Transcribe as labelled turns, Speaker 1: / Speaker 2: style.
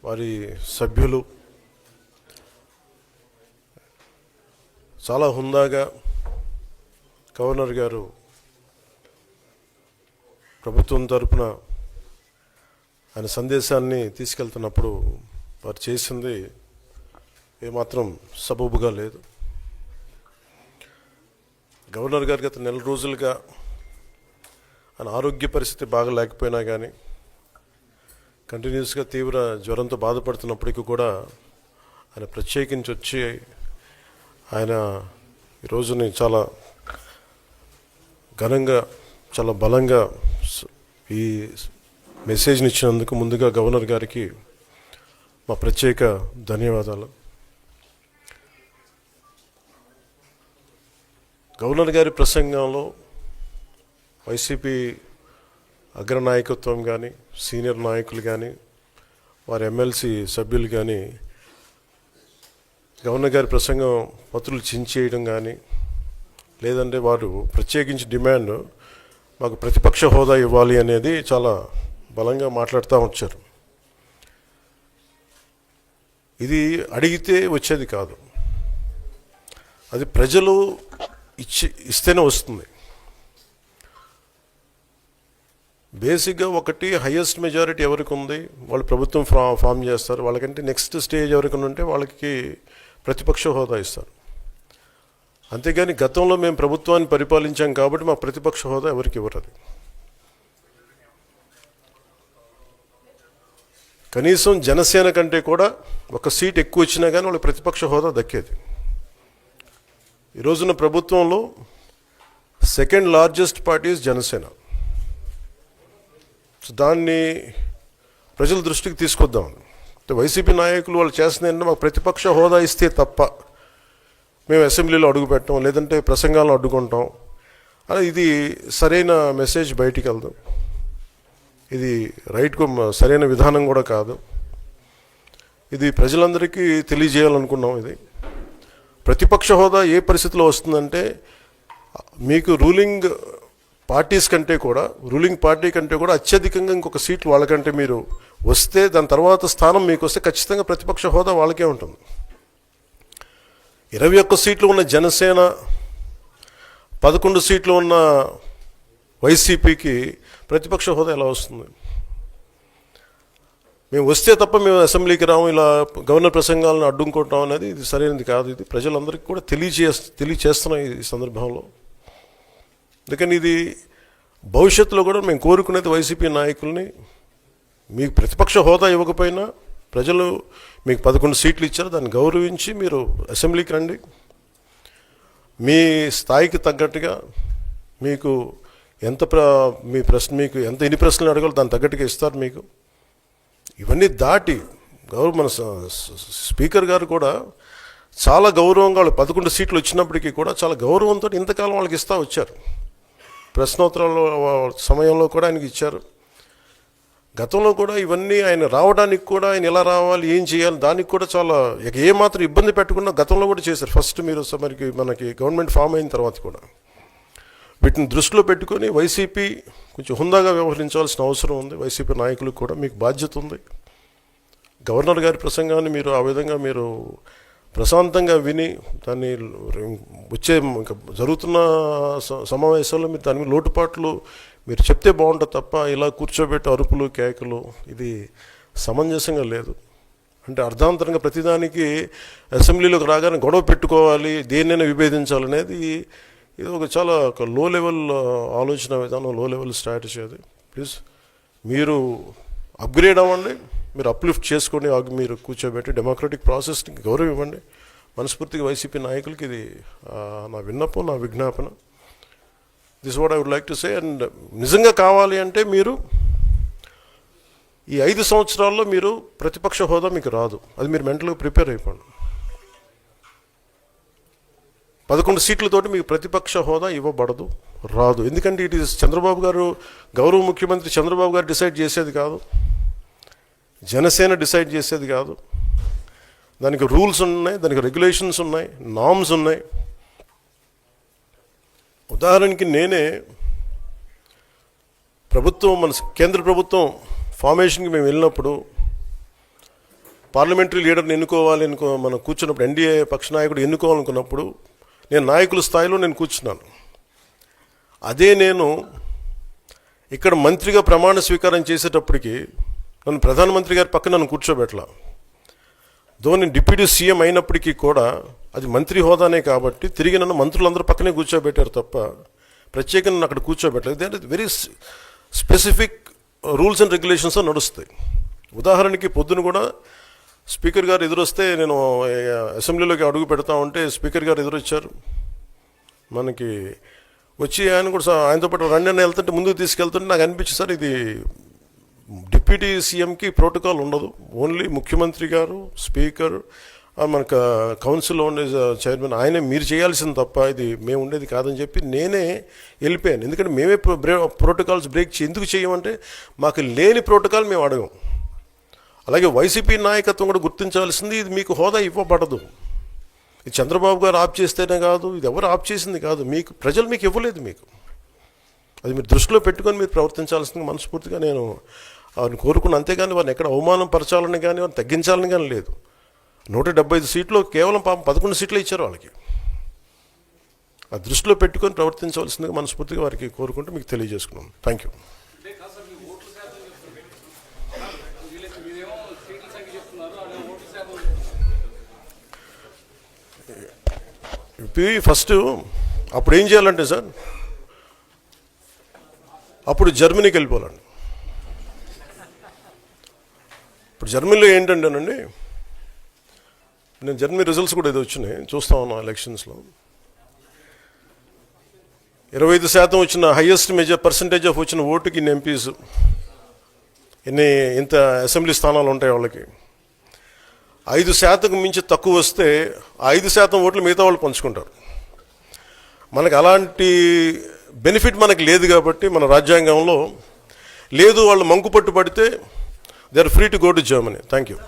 Speaker 1: వారి సభ్యులు చాలా హుందాగా గవర్నర్ గారు ప్రభుత్వం తరపున ఆయన సందేశాన్ని తీసుకెళ్తున్నప్పుడు వారు చేసింది ఏమాత్రం సబబుగా లేదు. గవర్నర్ గారికి గత నెల రోజులుగా ఆయన ఆరోగ్య పరిస్థితి బాగా లేకపోయినా కానీ కంటిన్యూస్గా తీవ్ర జ్వరంతో బాధపడుతున్నప్పటికీ కూడా ఆయన ప్రత్యేకించి వచ్చి ఆయన ఈ రోజుని చాలా ఘనంగా చాలా బలంగా ఈ మెసేజ్ని ఇచ్చినందుకు ముందుగా గవర్నర్ గారికి మా ప్రత్యేక ధన్యవాదాలు. గవర్నర్ గారి ప్రసంగంలో వైసీపీ అగ్రనాయకత్వం కానీ సీనియర్ నాయకులు కానీ వారి ఎమ్మెల్సీ సభ్యులు కానీ గవర్నర్ గారి ప్రసంగం పత్రులు చించేయడం కానీ లేదంటే వారు ప్రత్యేకించి డిమాండ్ మాకు ప్రతిపక్ష హోదా ఇవ్వాలి అనేది చాలా బలంగా మాట్లాడుతూ వచ్చారు. ఇది అడిగితే వచ్చేది కాదు, అది ప్రజలు ఇస్తేనే వస్తుంది. బేసిక్గా ఒకటి హయ్యెస్ట్ మెజారిటీ ఎవరికి ఉంది వాళ్ళు ప్రభుత్వం ఫామ్ చేస్తారు, వాళ్ళకంటే నెక్స్ట్ స్టేజ్ ఎవరికి ఉంటే వాళ్ళకి ప్రతిపక్ష హోదా ఇస్తారు. అంతేగాని గతంలో మేము ప్రభుత్వాన్ని పరిపాలించాం కాబట్టి మా ప్రతిపక్ష హోదా ఎవరికి ఇవ్వరు. కనీసం జనసేన కంటే కూడా ఒక సీట్ ఎక్కువ వచ్చినా కానీ వాళ్ళకి ప్రతిపక్ష హోదా దక్కేది. ఈ రోజున ప్రభుత్వంలో సెకండ్ లార్జెస్ట్ పార్టీ జనసేన. దాన్ని ప్రజల దృష్టికి తీసుకొద్దాం. వైసీపీ నాయకులు వాళ్ళు చేస్తుంది ఏంటంటే మాకు ప్రతిపక్ష హోదా ఇస్తే తప్ప మేము అసెంబ్లీలో అడుగు పెట్టాం లేదంటే ప్రసంగాలను అడ్డుకుంటాం అని, ఇది సరైన మెసేజ్ బయటికి వెళ్దాం. ఇది సరైన విధానం కూడా కాదు. ఇది ప్రజలందరికీ తెలియజేయాలనుకున్నాం. ఇది ప్రతిపక్ష హోదా ఏ పరిస్థితిలో వస్తుందంటే మీకు రూలింగ్ పార్టీ కంటే కూడా అత్యధికంగా ఇంకొక సీట్లు వాళ్ళకంటే మీరు వస్తే దాని తర్వాత స్థానం మీకు వస్తే ఖచ్చితంగా ప్రతిపక్ష హోదా వాళ్ళకే ఉంటుంది. 21 సీట్లు ఉన్న జనసేన 11 సీట్లు ఉన్న వైసీపీకి ప్రతిపక్ష హోదా ఎలా వస్తుంది? మేము వస్తే తప్ప మేము అసెంబ్లీకి రాము, ఇలా గవర్నర్ ప్రసంగాలను అడ్డుకుంటాం అనేది ఇది సరైనది కాదు. ఇది ప్రజలందరికీ కూడా తెలియచేస్తున్నాం ఈ సందర్భంలో. అందుకని ఇది భవిష్యత్తులో కూడా మేము కోరుకునేది వైసీపీ నాయకుల్ని, మీకు ప్రతిపక్ష హోదా ఇవ్వకపోయినా ప్రజలు మీకు 11 సీట్లు ఇచ్చారు, దాన్ని గౌరవించి మీరు అసెంబ్లీకి రండి. మీ స్థాయికి తగ్గట్టుగా మీకు ఎన్ని ప్రశ్నలు అడగాలో దాన్ని తగ్గట్టుగా ఇస్తారు మీకు. ఇవన్నీ దాటి మన స్పీకర్ గారు కూడా చాలా గౌరవంగా వాళ్ళు 11 సీట్లు వచ్చినప్పటికీ కూడా చాలా గౌరవంతో ఇంతకాలం వాళ్ళకి ఇస్తూ వచ్చారు. ప్రశ్నోత్తరాల సమయంలో కూడా ఆయనకి ఇచ్చారు. గతంలో కూడా ఇవన్నీ ఆయన రావడానికి కూడా ఆయన ఎలా రావాలి ఏం చేయాలి దానికి కూడా చాలా ఏమాత్రం ఇబ్బంది పెట్టకుండా గతంలో కూడా చేశారు. ఫస్ట్ మీరు మనకి గవర్నమెంట్ ఫామ్ అయిన తర్వాత కూడా వీటిని దృష్టిలో పెట్టుకొని వైసీపీ కొంచెం హుందాగా వ్యవహరించాల్సిన అవసరం ఉంది. వైసీపీ నాయకులకు కూడా మీకు బాధ్యత ఉంది. గవర్నర్ గారి ప్రసంగాన్ని మీరు ఆ విధంగా మీరు ప్రశాంతంగా విని దాన్ని వచ్చే జరుగుతున్న సమావేశాల్లో మీరు దాని మీద లోటుపాట్లు మీరు చెప్తే బాగుంటుంది తప్ప ఇలా కూర్చోబెట్టి అరుపులు కేకలు ఇది సమంజసంగా లేదు. అంటే అర్ధాంతరంగా ప్రతిదానికి అసెంబ్లీలోకి రాగానే గొడవ పెట్టుకోవాలి, దేన్నైనా విభేదించాలనేది ఇది చాలా లో లెవెల్ ఆలోచన విధానం, లో లెవెల్ స్ట్రాటజీ. అది ప్లీజ్ మీరు అప్గ్రేడ్ అవ్వండి, మీరు అప్లిఫ్ట్ చేసుకొని మీరు కూర్చోబెట్టి డెమోక్రటిక్ ప్రాసెస్ని గౌరవం ఇవ్వండి. మనస్ఫూర్తిగా వైసీపీ నాయకులకి ఇది నా విన్నపం, నా విజ్ఞాపన. This what I would like to say. And నిజంగా కావాలి అంటే మీరు ఈ 5 సంవత్సరాల్లో మీరు ప్రతిపక్ష హోదా మీకు రాదు, అది మీరు మెంటల్గా ప్రిపేర్ అయిపోండి. 11 సీట్లతోటి మీకు ప్రతిపక్ష హోదా ఇవ్వబడదు, రాదు. ఎందుకంటే ఇట్ ఈస్ చంద్రబాబు గారు, గౌరవ ముఖ్యమంత్రి చంద్రబాబు గారు డిసైడ్ చేసేది కాదు, జనసేన డిసైడ్ చేసేది కాదు. దానికి రూల్స్ ఉన్నాయి, దానికి రెగ్యులేషన్స్ ఉన్నాయి, నామ్స్ ఉన్నాయి. ఉదాహరణకి నేనే ప్రభుత్వం మన కేంద్ర ప్రభుత్వం ఫార్మేషన్కి మేము వెళ్ళినప్పుడు పార్లమెంటరీ లీడర్ని మనం కూర్చున్నప్పుడు ఎన్డీఏ పక్ష నాయకుడు ఎన్నుకోవాలనుకున్నప్పుడు నేను నాయకుల స్థాయిలో నేను కూర్చున్నాను. అదే నేను ఇక్కడ మంత్రిగా ప్రమాణ స్వీకారం చేసేటప్పటికి నన్ను ప్రధానమంత్రి గారి పక్కన నన్ను కూర్చోబెట్టలా. నేను డిప్యూటీ సీఎం అయినప్పటికీ కూడా అది మంత్రి హోదానే కాబట్టి తిరిగి నన్ను మంత్రులందరూ పక్కనే కూర్చోబెట్టారు తప్ప ప్రత్యేకంగా నన్ను అక్కడ కూర్చోబెట్టలేదు. ఇదే very specific rules and regulations నడుస్తాయి. ఉదాహరణకి పొద్దున కూడా స్పీకర్ గారు ఎదురొస్తే నేను అసెంబ్లీలోకి అడుగు పెడతా ఉంటే స్పీకర్ గారు ఎదురొచ్చారు. మనకి వచ్చి ఆయనతో పాటు రండి అని వెళ్తుంటే ముందుకు తీసుకెళ్తుంటే నాకు అనిపించింది, సార్ ఇది డిప్యూటీ సీఎంకి ప్రోటోకాల్ ఉండదు, ఓన్లీ ముఖ్యమంత్రి గారు, స్పీకర్, మనకు కౌన్సిల్లో ఉండే చైర్మన్ ఆయనే మీరు చేయాల్సింది తప్ప ఇది మేము ఉండేది కాదని చెప్పి నేనే వెళ్ళిపోయాను. ఎందుకంటే మేమే ప్రోటోకాల్స్ బ్రేక్ ఎందుకు చేయమంటే మాకు లేని ప్రోటోకాల్ మేము అడగం. అలాగే వైసీపీ నాయకత్వం కూడా గుర్తించాల్సింది, ఇది మీకు హోదా ఇవ్వబడదు. ఇది చంద్రబాబు గారు ఆప్ చేస్తేనే కాదు, ఇది ఎవరు ఆప్ చేసింది కాదు, మీకు ప్రజలు మీకు ఇవ్వలేదు. మీకు అది మీరు దృష్టిలో పెట్టుకొని మీరు ప్రవర్తించాల్సింది మనస్ఫూర్తిగా నేను వారిని కోరుకున్నాను. అంతేగాని వారిని ఎక్కడ అవమానం పరచాలని కానీ వారిని తగ్గించాలని కానీ లేదు. 175 సీట్లు కేవలం 11 సీట్లే ఇచ్చారు వాళ్ళకి. ఆ దృష్టిలో పెట్టుకొని ప్రవర్తించవలసిందిగా మనస్ఫూర్తిగా వారికి కోరుకుంటూ మీకు తెలియజేసుకున్నాం. Thank you. ఫస్ట్ అప్పుడు ఏం చేయాలంటే సార్, అప్పుడు జర్మనీకి వెళ్ళిపోవాలండి. ఇప్పుడు జర్మనీలో ఏంటంటేనండి, నేను జర్మనీ రిజల్ట్స్ కూడా ఏదో వచ్చినాయి చూస్తా ఉన్నాను ఎలక్షన్స్లో. 25% వచ్చిన హైయెస్ట్ పర్సంటేజ్ ఆఫ్ వచ్చిన ఓటుకి ఇన్ని ఎంపీస్, ఇంత అసెంబ్లీ స్థానాలు ఉంటాయి వాళ్ళకి. 5% మించి తక్కువ వస్తే 5% ఓట్లు మిగతా వాళ్ళు పంచుకుంటారు. మనకు అలాంటి బెనిఫిట్ మనకు లేదు కాబట్టి మన రాజ్యాంగంలో లేదు. వాళ్ళు మంకు పట్టు పడితే they are free to go to Germany. Thank you.